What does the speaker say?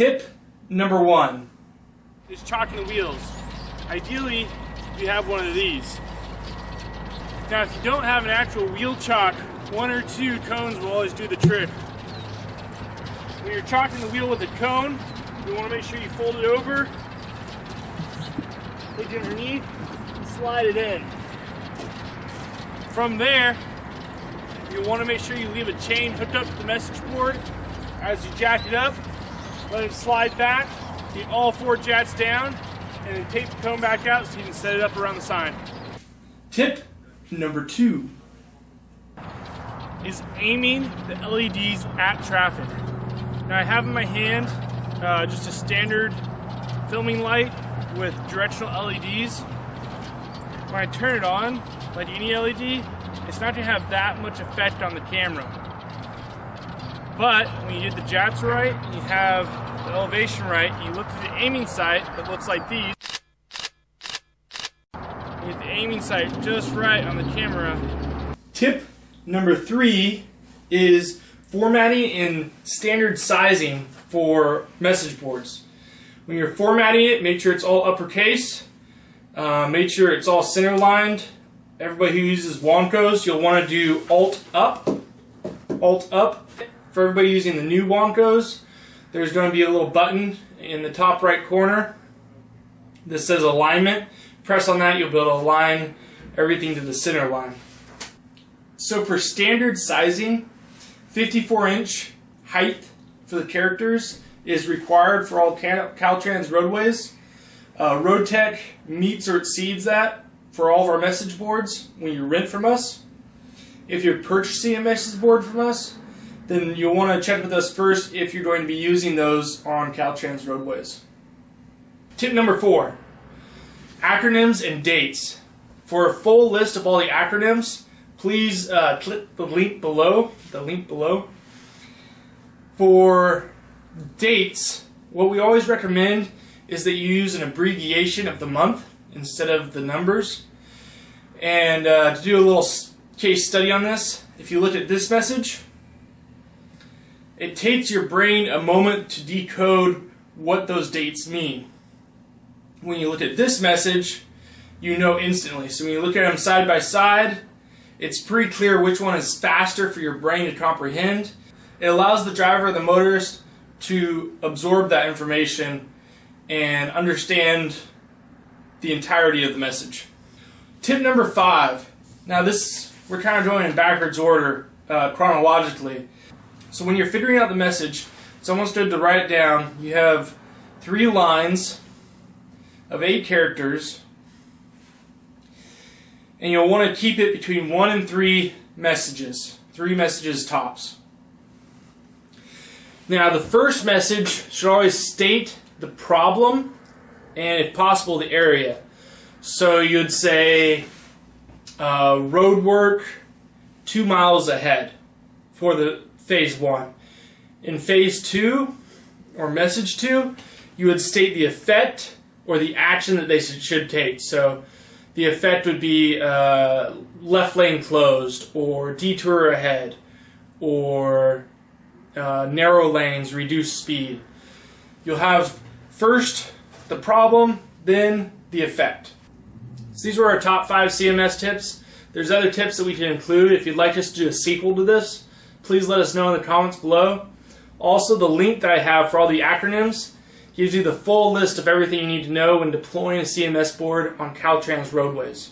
Tip number 1 is chocking the wheels. Ideally, you have one of these. Now, if you don't have an actual wheel chock, 1 or 2 cones will always do the trick. When you're chocking the wheel with a cone, you want to make sure you fold it over, take it underneath, and slide it in. From there, you want to make sure you leave a chain hooked up to the message board. As you jack it up, let it slide back, get all 4 jacks down, and then tape the cone back out so you can set it up around the sign. Tip number 2 is aiming the LEDs at traffic. Now I have in my hand just a standard filming light with directional LEDs. When I turn it on, like any LED, it's not going to have that much effect on the camera. But when you get the jacks right, you have the elevation right, you look at the aiming sight that looks like these. You get the aiming sight just right on the camera. Tip number 3 is formatting in standard sizing for message boards. When you're formatting it, make sure it's all uppercase. Make sure it's all center lined. Everybody who uses Wonkos, you'll want to do Alt up. Alt up. For everybody using the new Wonkos, there's going to be a little button in the top right corner that says alignment. Press on that, you'll be able to align everything to the center line. So for standard sizing, 54-inch height for the characters is required for all Caltrans roadways. RoadTech meets or exceeds that for all of our message boards when you rent from us. If you're purchasing a message board from us, then you'll want to check with us first if you're going to be using those on Caltrans roadways. Tip number 4, acronyms and dates. For a full list of all the acronyms, please click the link below. For dates, what we always recommend is that you use an abbreviation of the month instead of the numbers. And to do a little case study on this, if you look at this message, it takes your brain a moment to decode what those dates mean. When you look at this message, you know instantly. So when you look at them side by side, it's pretty clear which one is faster for your brain to comprehend. It allows the driver or the motorist to absorb that information and understand the entirety of the message. Tip number 5. Now this, we're kind of going in backwards order, chronologically. So when you're figuring out the message, it's almost good to write it down. You have 3 lines of 8 characters, and you'll want to keep it between 1 and 3 messages. 3 messages tops. Now the first message should always state the problem and, if possible, the area. So you'd say road work 2 miles ahead for the phase 1. In phase 2, or message 2, you would state the effect or the action that they should take. So the effect would be left lane closed, or detour ahead, or narrow lanes, reduce speed. You'll have first the problem, then the effect. So these were our top 5 CMS tips. There's other tips that we can include. If you'd like us to do a sequel to this, please let us know in the comments below. Also, the link that I have for all the acronyms gives you the full list of everything you need to know when deploying a CMS board on Caltrans roadways.